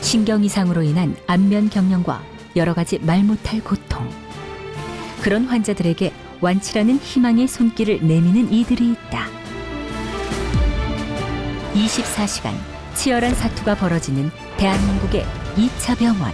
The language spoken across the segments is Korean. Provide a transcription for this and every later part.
신경 이상으로 인한 안면 경련과 여러 가지 말 못할 고통. 그런 환자들에게 완치라는 희망의 손길을 내미는 이들이 있다. 24시간 치열한 사투가 벌어지는 대한민국의 2차 병원.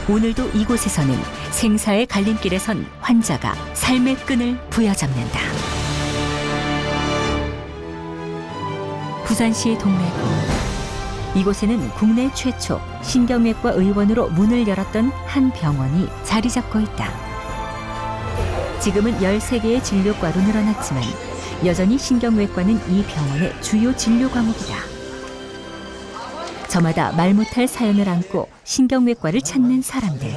오늘도 이곳에서는 생사의 갈림길에 선 환자가 삶의 끈을 부여잡는다. 부산시 동래구. 이곳에는 국내 최초 신경외과 의원으로 문을 열었던 한 병원이 자리 잡고 있다. 지금은 13개의 진료과로 늘어났지만 여전히 신경외과는 이 병원의 주요 진료 과목이다. 저마다 말 못할 사연을 안고 신경외과를 찾는 사람들.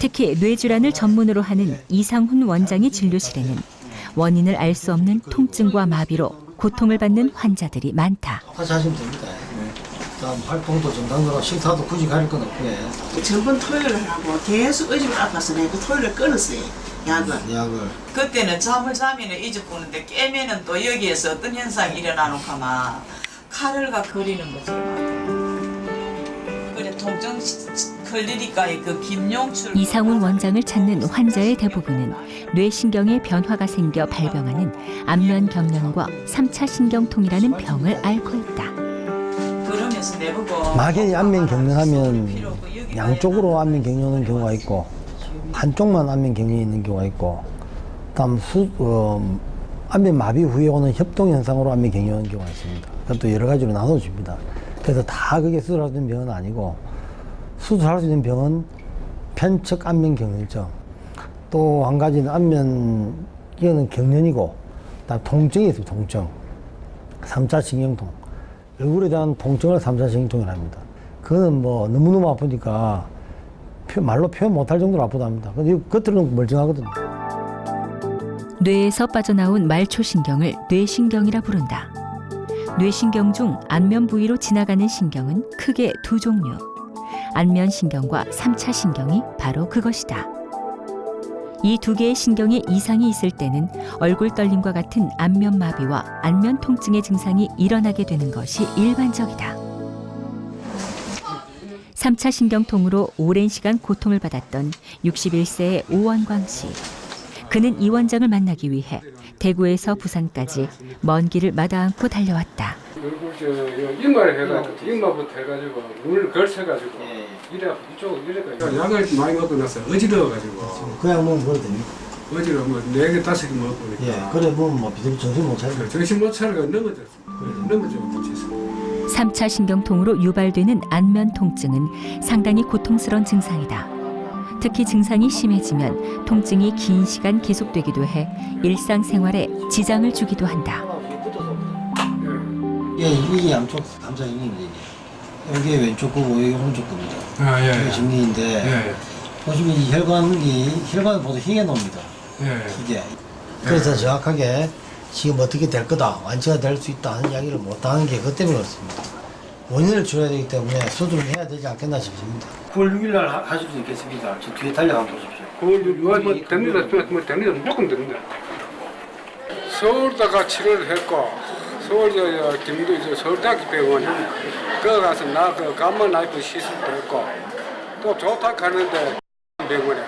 특히 뇌질환을 전문으로 하는 이상훈 원장의 진료실에는 원인을 알 수 없는 통증과 마비로 고통을 받는 환자들이 많다. 다시 하시면 됩니다. 다음 활동도 정상적으로 식사도 굳이 가릴 건 없고요. 전번 토요일 하고 계속 의지가 아파서 내가 토요일에 끊었어요. 약을. 그때는 잠을 자면은 잊어보는데 깨면은 또 여기에서 어떤 현상이 일어나는 가마 칼을가 거리는 거지. 그래 통증 걸리니까 그 김용출 이상훈 원장을 찾는 환자의 대부분은 뇌신경에 변화가 생겨 발병하는 안면 경련과 3차 신경통이라는 병을 앓고 있다. 그러면서 내보고 막연히 안면 경련하면 양쪽으로 안면 경련 오는 경우가 있고 한쪽만 안면 경련이 있는 경우가 있고 다음 안면 마비 후에 오는 협동 현상으로 안면 경련이 오는 경우가 있습니다. 그것도 여러 가지로 나눠집니다. 그래서 다 그게 수술할 수 있는 병은 아니고 수술할 수 있는 병은 편측 안면 경련증 또 한 가지는 안면 이거는 경련이고 그다음 통증이 있습니다. 통증 3차 신경통 얼굴에 대한 통증을 3차 신경통이라 합니다. 그거는 뭐 너무너무 아프니까 말로 표현 못할 정도로 아프답니다. 근데 겉으로는 멀쩡하거든요. 뇌에서 빠져나온 말초신경을 뇌신경이라 부른다. 뇌신경 중 안면 부위로 지나가는 신경은 크게 두 종류. 안면신경과 3차 신경이 바로 그것이다. 이 두 개의 신경에 이상이 있을 때는 얼굴 떨림과 같은 안면 마비와 안면 통증의 증상이 일어나게 되는 것이 일반적이다. 3차 신경통으로 오랜 시간 고통을 받았던 61세의 오원광 씨. 그는 이 원장을 만나기 위해 대구에서 부산까지 먼 길을 마다 않고 달려왔다. 그리고 이마를 해가지고 이마부터 해가지고 문을 걸쳐가지고 이래 이쪽으로 이래가 약을 많이 먹고 나서 어지러워가지고 그 약 먹으면 그래 됩니까? 어지러워 뭐 4개 5개 먹으니까 예, 그래 보면 뭐 비슷 정신 못 차리고 정신 못 차리고 넘어졌습니다. 넘어지고 붙였어요. 3차 신경통으로 유발되는 안면 통증은 상당히 고통스러운 증상이다. 특히 증상이 심해지면 통증이 긴 시간 계속되기도 해 일상생활에 지장을 주기도 한다. 예, 이게 양쪽 감사 정리입니다. 이게 왼쪽 거고 이게 오른쪽 겁니다. 아, 예. 이게 정리인데 예. 보시면 이 혈관은 보통 흰게 나옵니다. 예. 이게 그래서 정확하게 지금 어떻게 될 거다, 완치가 될 수 있다 하는 이야기를 못 하는 게 그것 때문에 그렇습니다. 원인을 줄여야 되기 때문에 수술을 해야 되지 않겠나 싶습니다. 9월 6일 날 하실 수 있겠습니다. 저 뒤에 달려가 보십시오. 뭐 됩니다. 뭐 됩니다. 무조건 됩니다. 서울다가 치료를 했고 서울 김도 서울대학교 병원에 거 가서 나그 감마 나이프 시술도 했고 또 좋다 가는데 병원에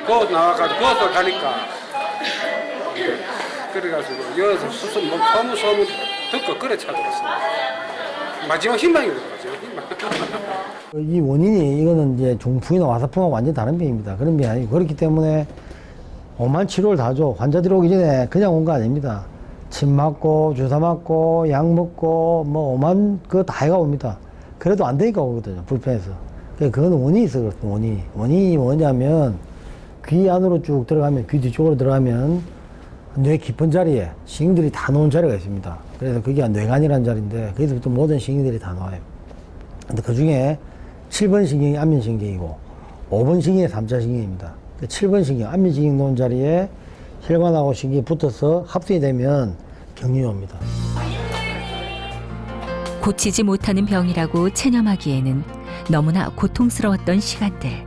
거 나와가지고 거기서 가니까 그래가지고 여기서 수술 뭐 소문 듣고 그래 찾아왔어요. 마지막 희망이 되거든요. 이 원인이 이거는 이제 중풍이나 와사풍하고 완전히 다른 병입니다. 그런 병이 아니고 그렇기 때문에 오만 치료를 다 줘. 환자들이 오기 전에 그냥 온 거 아닙니다. 침 맞고 주사 맞고 약 먹고 뭐 오만 그거 다 해가 옵니다. 그래도 안 되니까 오거든요. 불편해서. 그거는 원인이 있어 그렇습니다. 원인이 뭐냐면 귀 안으로 쭉 들어가면 귀 뒤쪽으로 들어가면 뇌 깊은 자리에 신경들이 다 놓은 자리가 있습니다. 그래서 그게 뇌관이라는 자리인데 거기서부터 모든 신경들이 다 나와요. 근데 그 중에 7번 신경이 안면신경이고 5번 신경이 3차 신경입니다. 7번 신경, 안면신경 놓은 자리에 혈관하고 신경이 붙어서 합성이 되면 경련이 옵니다. 고치지 못하는 병이라고 체념하기에는 너무나 고통스러웠던 시간들.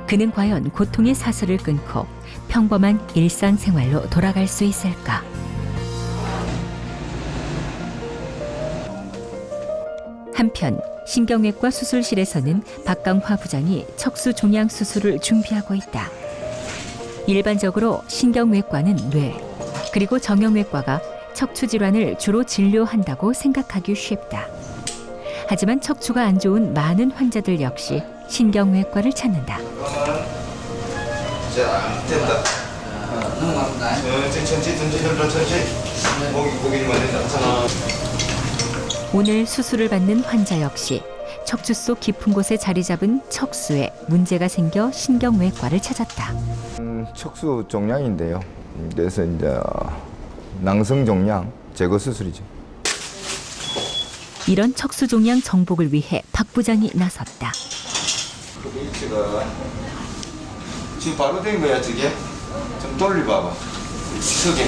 그는 과연 고통의 사슬을 끊고 평범한 일상생활로 돌아갈 수 있을까? 한편 신경외과 수술실에서는 박강화 부장이 척수 종양 수술을 준비하고 있다. 일반적으로 신경외과는 뇌, 그리고 정형외과가 척추 질환을 주로 진료한다고 생각하기 쉽다. 하지만 척추가 안 좋은 많은 환자들 역시 신경외과를 찾는다. 자, 됐다. 천천히. 목이만 된다. 오늘 수술을 받는 환자 역시 척추 속 깊은 곳에 자리 잡은 척수에 문제가 생겨 신경외과를 찾았다. 척수 종양인데요. 그래서 이제 낭성 종양 제거 수술이죠. 이런 척수 종양 정복을 위해 박 부장이 나섰다. 위치가 지금 바로 된 거야, 저게? 좀 돌려봐봐. 서게.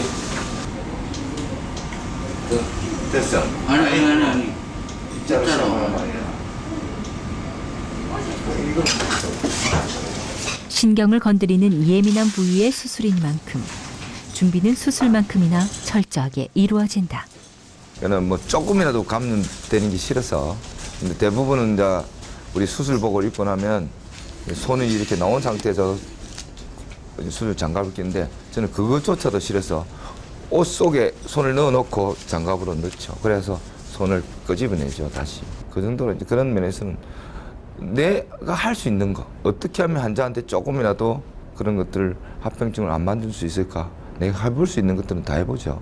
됐어. 아니. 입자로 시작하는 말이야. 신경을 건드리는 예민한 부위의 수술인 만큼 준비는 수술만큼이나 철저하게 이루어진다. 저는 뭐 조금이라도 감염되는 게 싫어서. 근데 대부분은 이제 우리 수술복을 입고 나면 손이 이렇게 나온 상태에서 수술 장갑을 끼는데 저는 그것조차도 싫어서 옷 속에 손을 넣어놓고 장갑으로 넣죠. 그래서 손을 끄집어내죠, 다시. 그 정도로 이제 그런 면에서는 내가 할 수 있는 거, 어떻게 하면 환자한테 조금이라도 그런 것들을 합병증을 안 만들 수 있을까? 내가 해볼 수 있는 것들은 다 해보죠.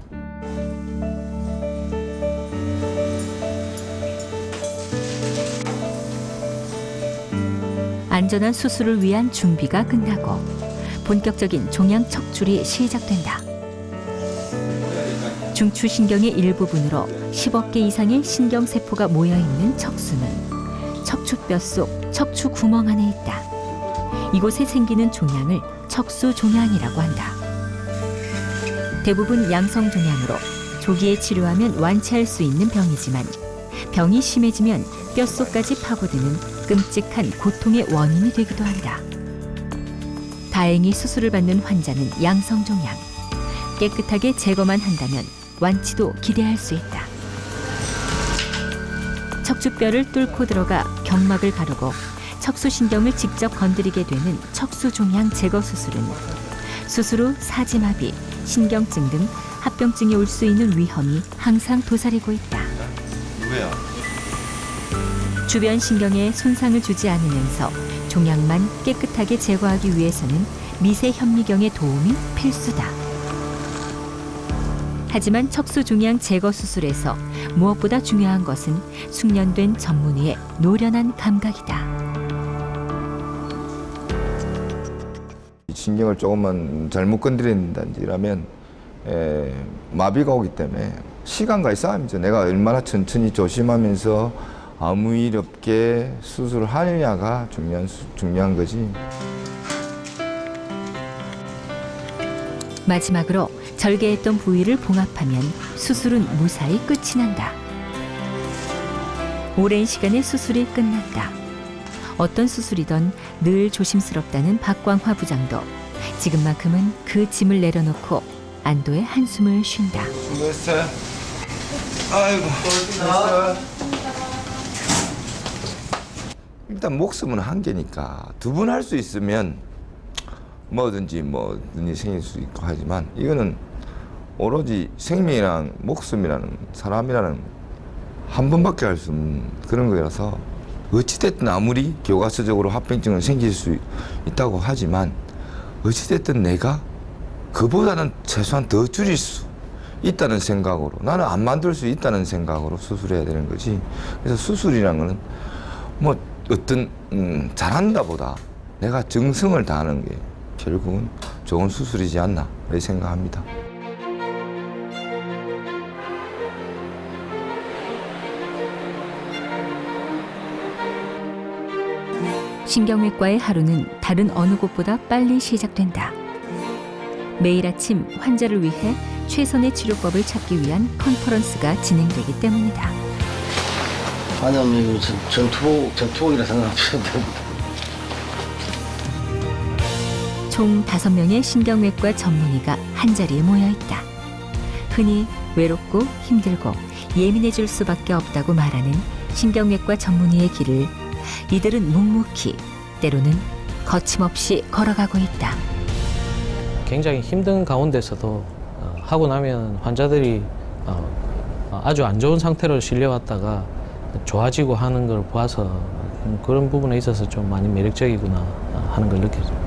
안전한 수술을 위한 준비가 끝나고 본격적인 종양 척출이 시작된다. 중추신경의 일부분으로 10억 개 이상의 신경세포가 모여있는 척수는 척추뼈 속 척추 구멍 안에 있다. 이곳에 생기는 종양을 척수종양이라고 한다. 대부분 양성종양으로 조기에 치료하면 완치할 수 있는 병이지만 병이 심해지면 뼛속까지 파고드는 끔찍한 고통의 원인이 되기도 한다. 다행히 수술을 받는 환자는 양성종양. 깨끗하게 제거만 한다면 완치도 기대할 수 있다. 척추뼈를 뚫고 들어가 경막을 가르고 척수신경을 직접 건드리게 되는 척수종양 제거 수술은 수술 후 사지마비, 신경증 등 합병증이 올 수 있는 위험이 항상 도사리고 있다. 누구야? 주변 신경에 손상을 주지 않으면서 종양만 깨끗하게 제거하기 위해서는 미세 현미경의 도움이 필수다. 하지만 척수종양 제거 수술에서 무엇보다 중요한 것은 숙련된 전문의의 노련한 감각이다. 신경을 조금만 잘못 건드린다라면 마비가 오기 때문에 시간과의 싸움이죠. 내가 얼마나 천천히 조심하면서 아무 일 없게 수술을 하느냐가 중요한 거지. 마지막으로 절개했던 부위를 봉합하면 수술은 무사히 끝이 난다. 오랜 시간의 수술이 끝났다. 어떤 수술이든 늘 조심스럽다는 박광화 부장도 지금만큼은 그 짐을 내려놓고 안도의 한숨을 쉰다. 수고했어요. 아이고, 수고했어요. 일단 목숨은 한 개니까 두 번 할 수 있으면 뭐든지 생길 수 있고 하지만 이거는 오로지 생명이랑 목숨이라는 사람이라는 한 번밖에 할 수 없는 그런 거라서 어찌됐든 아무리 교과서적으로 합병증은 생길 수 있다고 하지만 어찌됐든 내가 그보다는 최소한 더 줄일 수 있다는 생각으로 나는 안 만들 수 있다는 생각으로 수술해야 되는 거지. 그래서 수술이라는 거는 뭐 어떤 잘한다 보다 내가 정성을 다하는 게 결국은 좋은 수술이지 않나 그렇게 생각합니다. 신경외과의 하루는 다른 어느 곳보다 빨리 시작된다. 매일 아침 환자를 위해 최선의 치료법을 찾기 위한 컨퍼런스가 진행되기 때문이다. 아니면 이거 전투복이라 생각하셔도 됩니다. 총 5명의 신경외과 전문의가 한자리에 모여 있다. 흔히 외롭고 힘들고 예민해질 수밖에 없다고 말하는 신경외과 전문의의 길을 이들은 묵묵히 때로는 거침없이 걸어가고 있다. 굉장히 힘든 가운데서도 하고 나면 환자들이 아주 안 좋은 상태로 실려왔다가 좋아지고 하는 걸 봐서 그런 부분에 있어서 좀 많이 매력적이구나 하는 걸 느껴져요.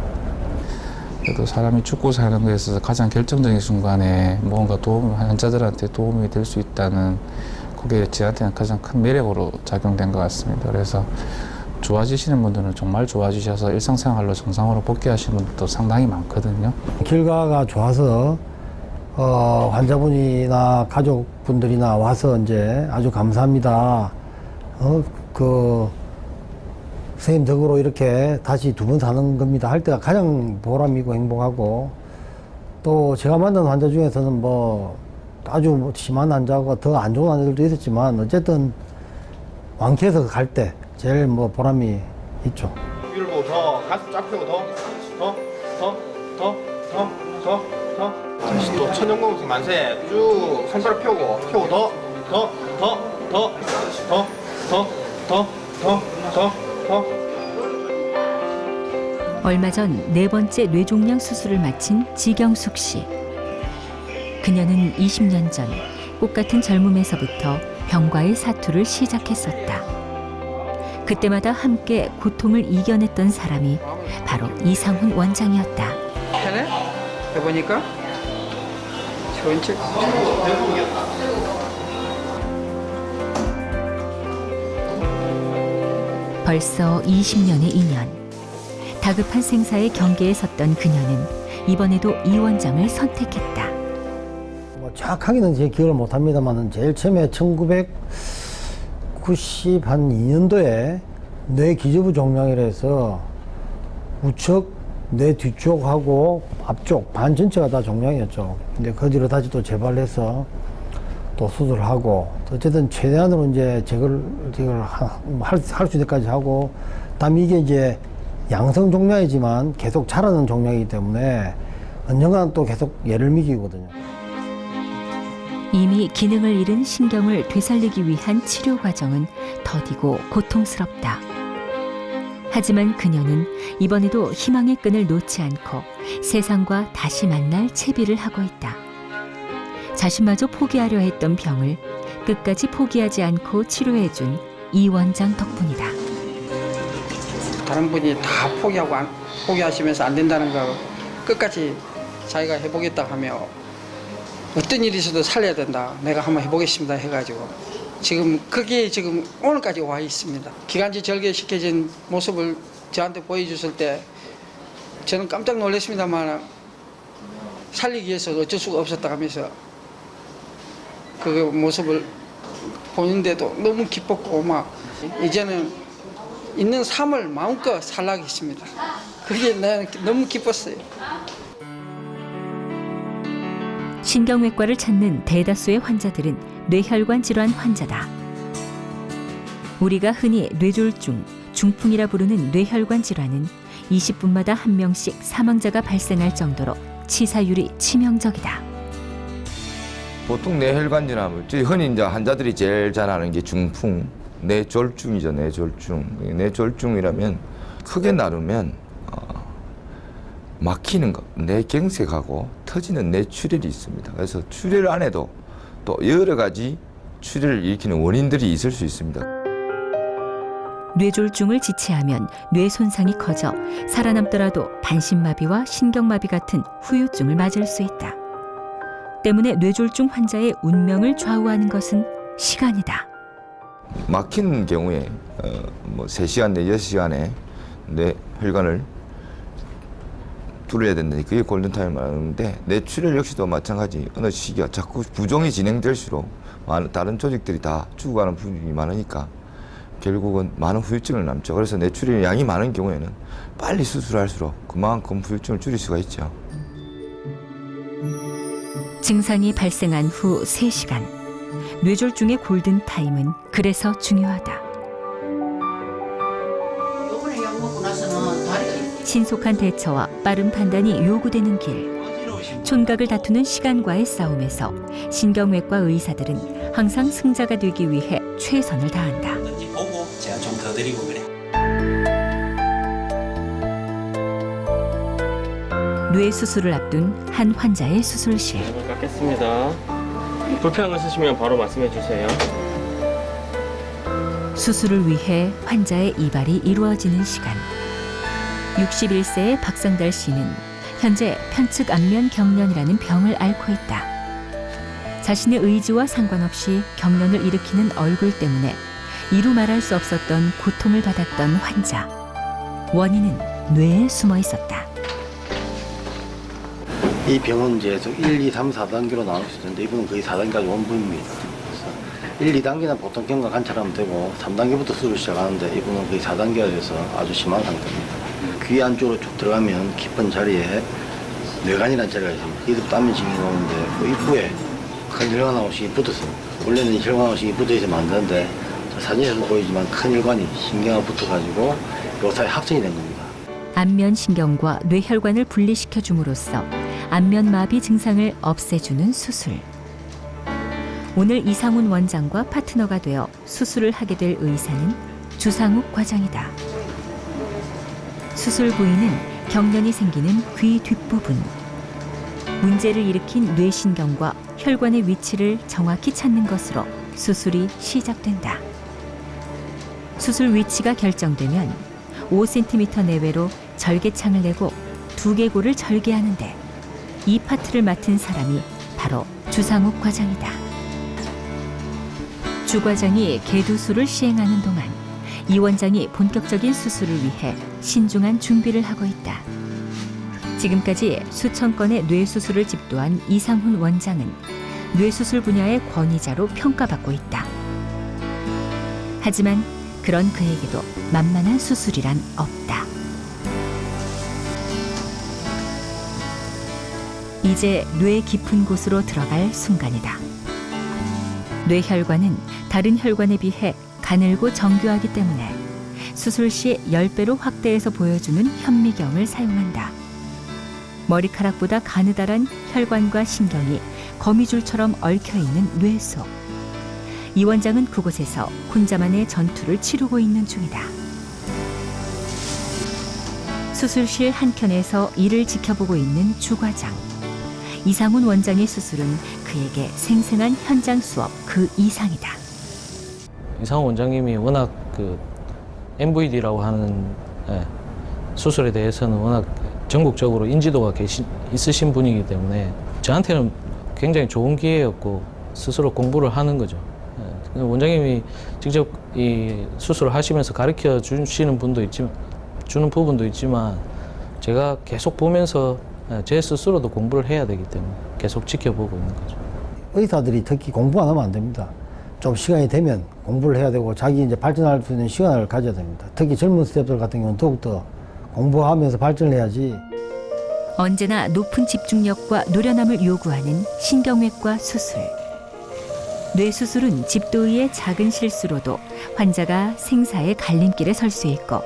그래도 사람이 죽고 사는 것에 있어서 가장 결정적인 순간에 뭔가 환자들한테 도움이 될 수 있다는 그게 저한테는 가장 큰 매력으로 작용된 것 같습니다. 그래서 좋아지시는 분들은 정말 좋아지셔서 일상생활로 정상으로 복귀하시는 분들도 상당히 많거든요. 결과가 좋아서 환자분이나 가족분들이나 와서 이제 아주 감사합니다. 선생님 덕으로 이렇게 다시 2번 사는 겁니다 할 때가 가장 보람이고 행복하고, 또 제가 만난 환자 중에서는 뭐 아주 심한 환자가 더 안 좋은 환자들도 있었지만 어쨌든 완쾌해서 갈 때 제일 뭐 보람이 있죠. 위를 보고 더 가슴 쫙 펴고 더 다시 또 천연공수 만세 쭉 손가락 펴고 더 얼마 전 4번째 뇌종양 수술을 마친 지경숙 씨. 그녀는 20년 전 꽃같은 젊음에서부터 병과의 사투를 시작했었다. 그때마다 함께 고통을 이겨냈던 사람이 바로 이상훈 원장이었다. 편해? 해보니까 좋은 책. 벌써 20년의 인연. 다급한 생사의 경계에 섰던 그녀는 이번에도 이 원장을 선택했다. 뭐 정확하게는 제 기억을 못합니다만 제일 처음에 1992년도에 뇌 기저부 종양이라 해서 우측, 뇌 뒤쪽하고 앞쪽 반 전체가 다 종양이었죠. 근데 그 뒤로 다시 또 재발해서 또 수술을 하고, 어쨌든 최대한으로 이제 제거를 할 수 있을 때까지 하고, 그다음에 이게 이제 양성 종양이지만 계속 자라는 종양이기 때문에 언젠가는 또 계속 얘를 미기거든요. 이미 기능을 잃은 신경을 되살리기 위한 치료 과정은 더디고 고통스럽다. 하지만 그녀는 이번에도 희망의 끈을 놓지 않고 세상과 다시 만날 채비를 하고 있다. 자신마저 포기하려 했던 병을 끝까지 포기하지 않고 치료해준 이 원장 덕분이다. 다른 분이 다 포기하시면서 안 된다는 거 끝까지 자기가 해보겠다 하며 어떤 일이 있어도 살려야 된다. 내가 한번 해보겠습니다 해가지고 지금 그게 지금 오늘까지 와 있습니다. 기관지 절개시켜진 모습을 저한테 보여줬을 때 저는 깜짝 놀랐습니다만 살리기 위해서 어쩔 수가 없었다 하면서 그 모습을 보는데도 너무 기뻤고 막 이제는 있는 삶을 마음껏 살라겠습니다. 그게 나는 너무 기뻤어요. 신경외과를 찾는 대다수의 환자들은 뇌혈관 질환 환자다. 우리가 흔히 뇌졸중, 중풍이라 부르는 뇌혈관 질환은 20분마다 1명씩 사망자가 발생할 정도로 치사율이 치명적이다. 보통 뇌혈관 질환, 흔히 이제 환자들이 제일 잘 아는 게 중풍, 뇌졸중이죠. 뇌졸중. 뇌졸중이라면 크게 나누면 막히는 것, 뇌경색하고 터지는 뇌출혈이 있습니다. 그래서 출혈 안에도 또 여러 가지 출혈을 일으키는 원인들이 있을 수 있습니다. 뇌졸중을 지체하면 뇌 손상이 커져 살아남더라도 반신마비와 신경마비 같은 후유증을 맞을 수 있다. 때문에 뇌졸중 환자의 운명을 좌우하는 것은 시간이다. 막힌 경우에 3시간 내 6시간에 뇌혈관을 뚫어야 된다니 그게 골든타임을 말하는데 뇌출혈 역시도 마찬가지. 어느 시기가 자꾸 부종이 진행될수록 다른 조직들이 다 죽어가는 부분이 많으니까 결국은 많은 후유증을 남죠. 그래서 뇌출혈 양이 많은 경우에는 빨리 수술할수록 그만큼 후유증을 줄일 수가 있죠. 증상이 발생한 후 3시간. 뇌졸중의 골든타임은 그래서 중요하다. 요번에 약 먹고 나서는 다리가 신속한 대처와 빠른 판단이 요구되는 길. 촌각을 다투는 시간과의 싸움에서 신경외과 의사들은 항상 승자가 되기 위해 최선을 다한다. 보고 제가 좀 더 드리고 그래. 뇌 수술을 앞둔 한 환자의 수술실. 을 깎겠습니다. 불편한 거 있으시면 바로 말씀해 주세요. 수술을 위해 환자의 이발이 이루어지는 시간. 61세의 박성달 씨는 현재 편측 안면 경련이라는 병을 앓고 있다. 자신의 의지와 상관없이 경련을 일으키는 얼굴 때문에 이루 말할 수 없었던 고통을 받았던 환자. 원인은 뇌에 숨어 있었다. 이 병은 이제 1, 2, 3, 4단계로 나눌 수 있는데 이분은 거의 4단계까지 온 분입니다. 그래서 1, 2단계는 보통 경과 관찰하면 되고 3단계부터 수술을 시작하는데 이분은 거의 4단계가 돼서 아주 심한 상태입니다. 귀 안쪽으로 쭉 들어가면 깊은 자리에 뇌관이라는 자리가 있습니다. 이때부터 안면신경이 오는데 그 입구에 큰 혈관하고식이 붙었습니다. 원래는 이 혈관하고식이 붙어 있으면 안 되는데 사진에서 보이지만 큰 혈관이 신경에 붙어가지고 요 사이에 합성이 된 겁니다. 안면신경과 뇌혈관을 분리시켜 줌으로써 안면마비 증상을 없애주는 수술. 오늘 이상훈 원장과 파트너가 되어 수술을 하게 될 의사는 주상욱 과장이다. 수술 부위는 경련이 생기는 귀 뒷부분. 문제를 일으킨 뇌신경과 혈관의 위치를 정확히 찾는 것으로 수술이 시작된다. 수술 위치가 결정되면 5cm 내외로 절개창을 내고 두개골을 절개하는데 이 파트를 맡은 사람이 바로 주상욱 과장이다. 주 과장이 개두술을 시행하는 동안 이 원장이 본격적인 수술을 위해 신중한 준비를 하고 있다. 지금까지 수천 건의 뇌수술을 집도한 이상훈 원장은 뇌수술 분야의 권위자로 평가받고 있다. 하지만 그런 그에게도 만만한 수술이란 없다. 이제 뇌 깊은 곳으로 들어갈 순간이다. 뇌혈관은 다른 혈관에 비해 가늘고 정교하기 때문에 수술 시 10배로 확대해서 보여주는 현미경을 사용한다. 머리카락보다 가느다란 혈관과 신경이 거미줄처럼 얽혀있는 뇌 속. 이 원장은 그곳에서 혼자만의 전투를 치르고 있는 중이다. 수술실 한켠에서 이를 지켜보고 있는 주 과장. 이상훈 원장의 수술은 그에게 생생한 현장 수업 그 이상이다. 이상훈 원장님이 워낙 그 MVD라고 하는 수술에 대해서는 워낙 전국적으로 인지도가 있으신 분이기 때문에 저한테는 굉장히 좋은 기회였고 스스로 공부를 하는 거죠. 원장님이 직접 이 수술을 하시면서 가르쳐 주시는 분도 있지만 주는 부분도 있지만 제가 계속 보면서 제 스스로도 공부를 해야 되기 때문에 계속 지켜보고 있는 거죠. 의사들이 특히 공부 안 하면 안 됩니다. 좀 시간이 되면 공부를 해야 되고 자기 이제 발전할 수 있는 시간을 가져야 됩니다. 특히 젊은 스태프들 같은 경우는 더욱더 공부하면서 발전을 해야지. 언제나 높은 집중력과 노련함을 요구하는 신경외과 수술. 뇌수술은 집도의의 작은 실수로도 환자가 생사의 갈림길에 설 수 있고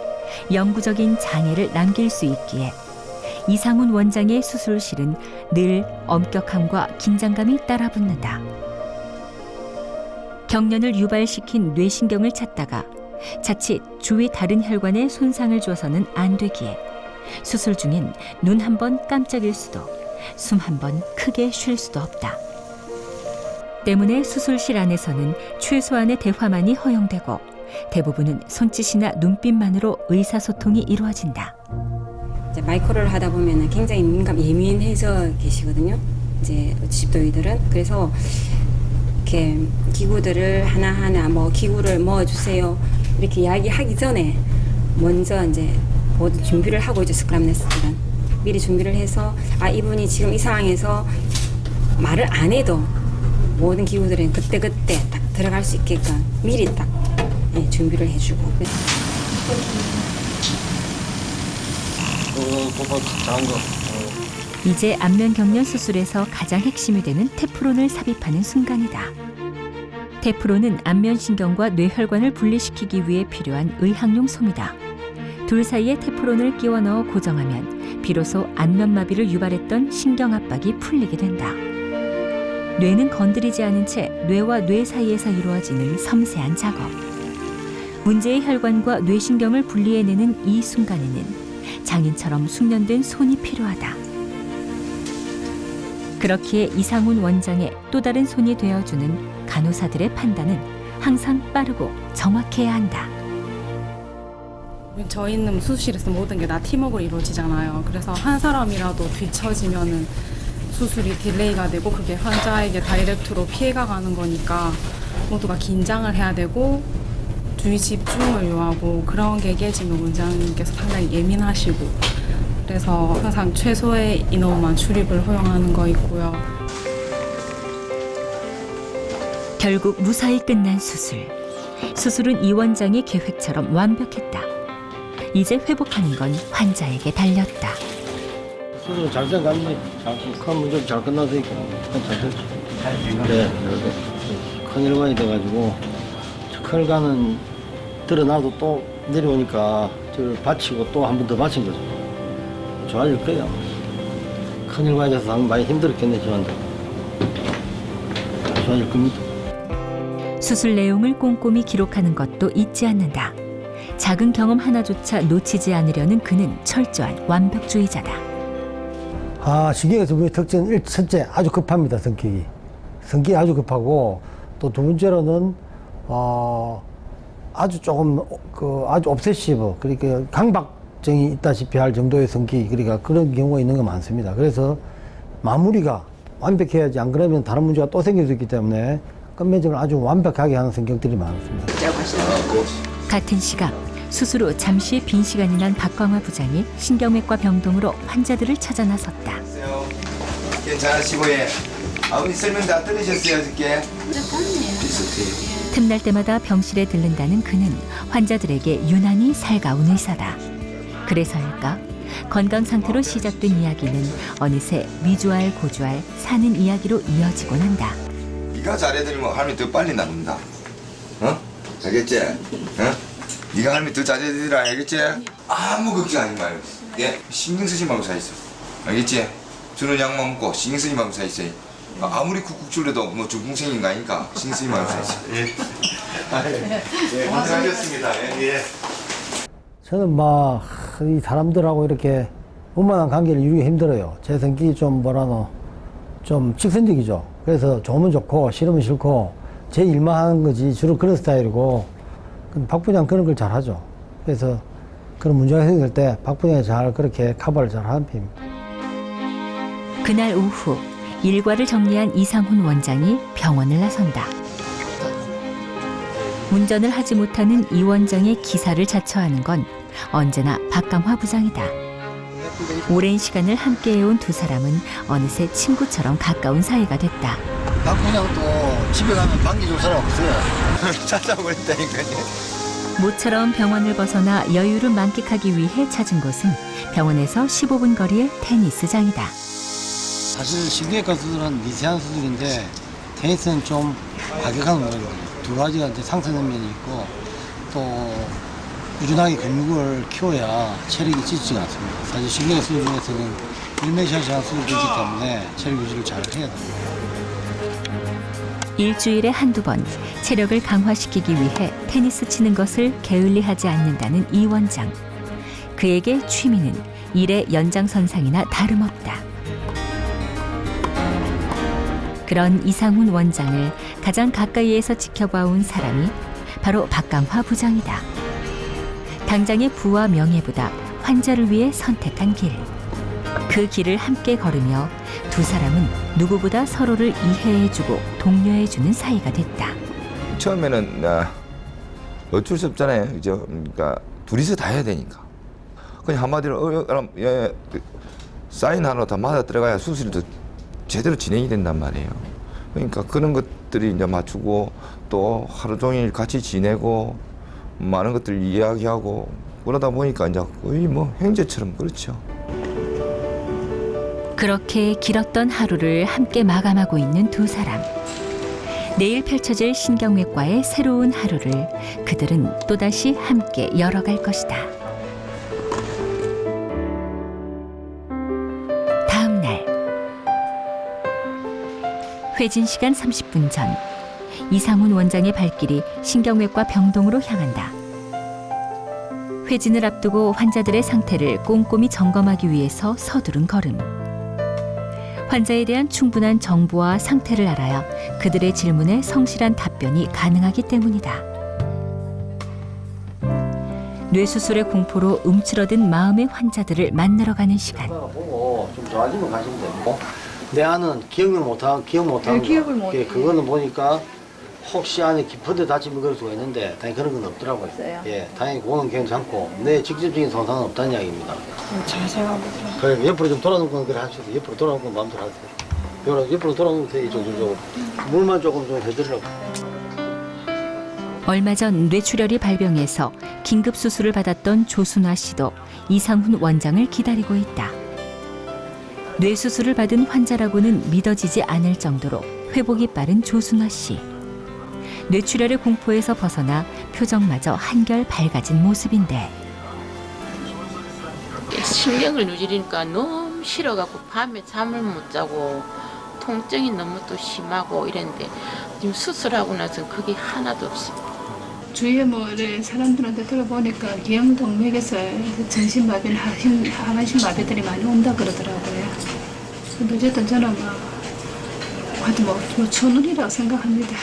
영구적인 장애를 남길 수 있기에 이상훈 원장의 수술실은 늘 엄격함과 긴장감이 따라붙는다. 경련을 유발시킨 뇌신경을 찾다가 자칫 주위 다른 혈관에 손상을 줘서는 안 되기에 수술 중엔 눈 한 번 깜짝일 수도, 숨 한 번 크게 쉴 수도 없다. 때문에 수술실 안에서는 최소한의 대화만이 허용되고 대부분은 손짓이나 눈빛만으로 의사소통이 이루어진다. 이제 마이크로를 하다 보면 굉장히 예민해져 계시거든요. 이제 집도의들은. 그래서 이렇게 기구들을 하나하나 기구를 주세요. 이렇게 이야기하기 전에 먼저 이제 모든 준비를 하고 이제 스크럼 네스들은 미리 준비를 해서 이분이 지금 이 상황에서 말을 안 해도 모든 기구들은 그때그때 딱 들어갈 수 있게끔 미리 딱 네, 준비를 해주고. 이제 안면 경련 수술에서 가장 핵심이 되는 테프론을 삽입하는 순간이다. 테프론은 안면 신경과 뇌혈관을 분리시키기 위해 필요한 의학용 솜이다. 둘 사이에 테프론을 끼워 넣어 고정하면 비로소 안면마비를 유발했던 신경 압박이 풀리게 된다. 뇌는 건드리지 않은 채 뇌와 뇌 사이에서 이루어지는 섬세한 작업. 문제의 혈관과 뇌신경을 분리해내는 이 순간에는 장인처럼 숙련된 손이 필요하다. 그렇기에 이상훈 원장의 또 다른 손이 되어주는 간호사들의 판단은 항상 빠르고 정확해야 한다. 저희는 수술실에서 모든 게 다 팀워크로 이루어지잖아요. 그래서 한 사람이라도 뒤처지면은 수술이 딜레이가 되고 그게 환자에게 다이렉트로 피해가 가는 거니까 모두가 긴장을 해야 되고 주의 집중을 요하고 그런 게 깨지면 원장님께서 상당히 예민하시고 그래서 항상 최소의 인원만 출입을 허용하는 거 있고요. 결국 무사히 끝난 수술. 수술은 이 원장의 계획처럼 완벽했다. 이제 회복하는 건 환자에게 달렸다. 수술 잘 돼가는데 큰 문제도 잘 끝났으니까 잘 됐죠. 네, 큰 혈관이 돼가지고 큰 혈관은 드러나도 또 내려오니까 저를 받치고 또 한 번 더 받친 거죠. 좋아질 거예요. 큰 혈관이 돼서 많이 힘들었겠네, 저한테. 좋아질 겁니다. 수술 내용을 꼼꼼히 기록하는 것도 잊지 않는다. 작은 경험 하나조차 놓치지 않으려는 그는 철저한 완벽주의자다. 신경에서 특징은 첫째 아주 급합니다. 성격이 아주 급하고 또 두 번째로는 아주 조금 아주 옵세시브 그러니까 강박증이 있다시피 할 정도의 성격이 그러니까 그런 경우가 있는 거 많습니다. 그래서 마무리가 완벽해야지 안 그러면 다른 문제가 또 생길 수 있기 때문에 끝맺음을 아주 완벽하게 하는 성격들이 많습니다. 같은 시각 수술 후 잠시 빈 시간이 난 박광화 부장이 신경외과 병동으로 환자들을 찾아 나섰다. 괜찮으시고 예. 아버님 설명 다 들으셨어요 어저께? 틈날 때마다 병실에 들른다는 그는 환자들에게 유난히 살가운 의사다. 그래서일까? 건강 상태로 시작된 이야기는 어느새 미주알 고주알 사는 이야기로 이어지곤 한다. 네가 잘해드리면 할머니 더 빨리 낫는다. 어? 알겠지? 어? 네가 할머니 더 잘해드리라 알겠지? 아무 걱정하지 마요. 예? 신경 쓰지 말고 사 있어. 알겠지? 주는 약만 먹고 신경 쓰지 말고 사 있어. 아무리 쿡쿡 줄래도 뭐 중풍생인 거 아니까 신경 쓰지 말고 사 있어. 예. 예, 고생하셨습니다. 예. 저는 이 사람들하고 이렇게 원만한 관계를 이루기 힘들어요. 제 성격이 좀 좀 직선적이죠. 그래서 좋으면 좋고 싫으면 싫고 제 일만 하는 거지 주로 그런 스타일이고 박 부장 그런 걸 잘하죠. 그래서 그런 문제가 생길 때 박 부장이 잘 그렇게 커버를 잘 하는 편입니다. 그날 오후 일과를 정리한 이상훈 원장이 병원을 나선다. 운전을 하지 못하는 이 원장의 기사를 자처하는 건 언제나 박강화 부장이다. 오랜 시간을 함께해온 두 사람은 어느새 친구처럼 가까운 사이가 됐다. 박 부장도 집에 가면 반기 줄 사람 없어요. 찾아버렸다니까요. 모처럼 병원을 벗어나 여유를 만끽하기 위해 찾은 곳은 병원에서 15분 거리의 테니스장이다. 사실 신경외과 수술은 미세한 수술인데 테니스는 좀 과격한 운동이에요. 두 가지가 이제 상승된 면이 있고 또 꾸준하게 근육을 키워야 체력이 찌지가 않습니다. 사실 신경외과 수술 중에서는 일매시한시한 수술이 있기 때문에 체력 유지를 잘 해야 됩니다. 일주일에 한두 번 체력을 강화시키기 위해 테니스 치는 것을 게을리하지 않는다는 이 원장. 그에게 취미는 일의 연장선상이나 다름없다. 그런 이상훈 원장을 가장 가까이에서 지켜봐온 사람이 바로 박강화 부장이다. 당장의 부와 명예보다 환자를 위해 선택한 길. 그 길을 함께 걸으며 두 사람은 누구보다 서로를 이해해주고 독려해주는 사이가 됐다. 처음에는 어쩔 수 없잖아요. 그죠? 그러니까 둘이서 다 해야 되니까. 그냥 한마디로 사인하러 다 맞아 들어가야 수술이 더 제대로 진행이 된단 말이에요. 그러니까 그런 것들이 이제 맞추고 또 하루 종일 같이 지내고 많은 것들 이야기하고 그러다 보니까 이제 거의 뭐 형제처럼 그렇죠. 그렇게 길었던 하루를 함께 마감하고 있는 두 사람. 내일 펼쳐질 신경외과의 새로운 하루를 그들은 또다시 함께 열어갈 것이다. 다음 날 회진 시간 30분 전 이상훈 원장의 발길이 신경외과 병동으로 향한다. 회진을 앞두고 환자들의 상태를 꼼꼼히 점검하기 위해서 서두른 걸음. 환자에 대한 충분한 정보와 상태를 알아야 그들의 질문에 성실한 답변이 가능하기 때문이다. 뇌수술의 공포로 움츠러든 마음의 환자들을 만나러 가는 시간. 보고 좀 좋아지면 가시면 되고 내 아는 기억을 못하는 기억을 못 해요. 그거는 보니까 혹시 안에 깊은데 다치면 그럴 수가 있는데 다행히 그런 건 없더라고요. 없어요? 예, 다행히 그거는 괜찮고 내 직접적인 손상은 없다는 이야기입니다. 잘 생각해보세요. 그래 옆으로 좀 돌아놓고 그래 하셔도 옆으로 돌아놓고 마음대로 하세요. 옆으로 돌아놓으면 돼. 조금 물만 조금 좀 해드리라고. 얼마 전 뇌출혈이 발병해서 긴급 수술을 받았던 조순화 씨도 이상훈 원장을 기다리고 있다. 뇌수술을 받은 환자라고는 믿어지지 않을 정도로 회복이 빠른 조순화 씨. 뇌출혈의 공포에서 벗어나 표정마저 한결 밝아진 모습인데 신경을 누지니까 너무 싫어갖고 밤에 잠을 못 자고 통증이 너무 또 심하고 이랬는데 지금 수술하고 나서 그게 하나도 없습니다. 주위에 뭐 이래 사람들한테 들어보니까 기형동맥에서 전신마비나 하반신마비들이 많이 온다 그러더라고요. 근데 어쨌든 저는 하여튼 뭐 천운이라고 생각합니다.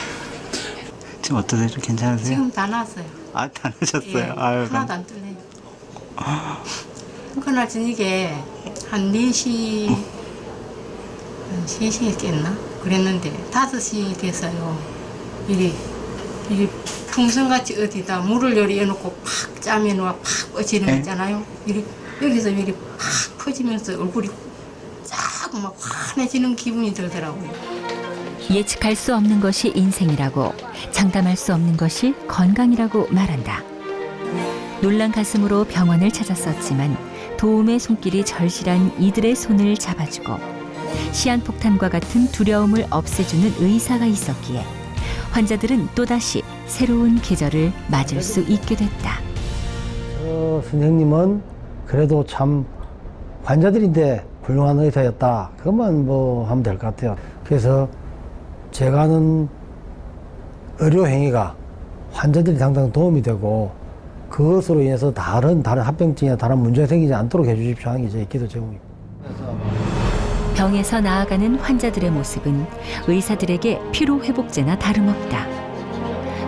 지금 어떠세요? 좀 괜찮으세요? 지금 다 나았어요. 아, 다 나셨어요? 예, 아유, 하나도 안 떨려요. 그날 저녁에 한 4시, 한 3시에 깼나? 그랬는데 5시 됐어요. 이리 풍선같이 어디다 물을 요리해놓고 팍 짜면 팍 뻗치는 거 있잖아요. 여기서 이리 팍 퍼지면서 얼굴이 쫙 막 환해지는 기분이 들더라고요. 예측할 수 없는 것이 인생이라고 장담할 수 없는 것이 건강이라고 말한다. 놀란 가슴으로 병원을 찾았었지만 도움의 손길이 절실한 이들의 손을 잡아주고 시한폭탄과 같은 두려움을 없애주는 의사가 있었기에 환자들은 또다시 새로운 계절을 맞을 수 있게 됐다. 선생님은 그래도 참 환자들인데 훌륭한 의사였다. 그것만 뭐 하면 될 것 같아요. 그래서 제가 하는 의료 행위가 환자들이 당장 도움이 되고 그것으로 인해서 다른 합병증이나 다른 문제가 생기지 않도록 해주십시오 하는 게 제 기도 제목입니다. 병에서 나아가는 환자들의 모습은 의사들에게 피로회복제나 다름없다.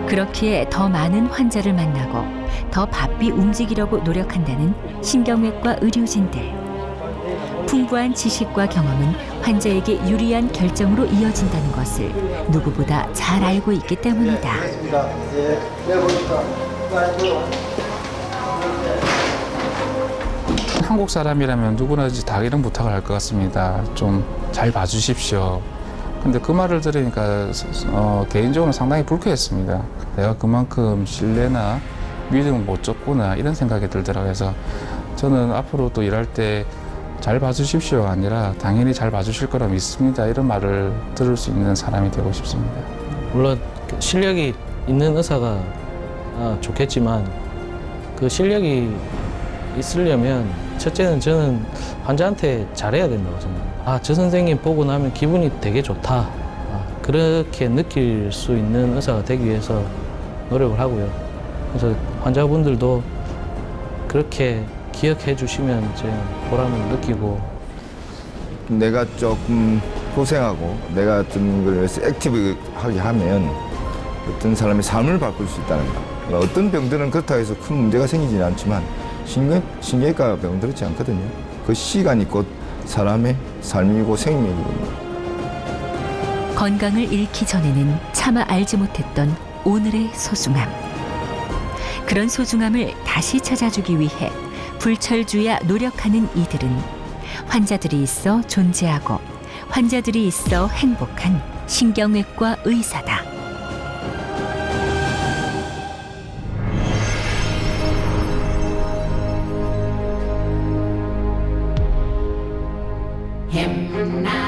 그렇기에 더 많은 환자를 만나고 더 바삐 움직이려고 노력한다는 신경외과 의료진들. 풍부한 지식과 경험은 환자에게 유리한 결정으로 이어진다는 것을 누구보다 잘 알고 있기 때문이다. 한국 사람이라면 누구나 다 이런 부탁을 할 것 같습니다. 좀 잘 봐주십시오. 근데 그 말을 들으니까 개인적으로 상당히 불쾌했습니다. 내가 그만큼 신뢰나 믿음을 못 줬구나 이런 생각이 들더라고요. 그래서 저는 앞으로 또 일할 때 잘 봐주십시오가 아니라 당연히 잘 봐주실 거라 믿습니다. 이런 말을 들을 수 있는 사람이 되고 싶습니다. 물론 실력이 있는 의사가 좋겠지만 그 실력이 있으려면 첫째는 저는 환자한테 잘해야 된다고 생각합니다. 저 선생님 보고 나면 기분이 되게 좋다. 그렇게 느낄 수 있는 의사가 되기 위해서 노력을 하고요. 그래서 환자분들도 그렇게 기억해 주시면 이제 보람을 느끼고 내가 조금 고생하고 내가 좀 그래서 액티브하게 하면 어떤 사람의 삶을 바꿀 수 있다는 거. 어떤 병들은 그렇다고 해서 큰 문제가 생기지는 않지만 신경외과 병은 그렇지 않거든요. 그 시간이 곧 사람의 삶이고 생명이거든요. 건강을 잃기 전에는 차마 알지 못했던 오늘의 소중함. 그런 소중함을 다시 찾아주기 위해 불철주야 노력하는 이들은 환자들이 있어 존재하고 환자들이 있어 행복한 신경외과 의사다. 나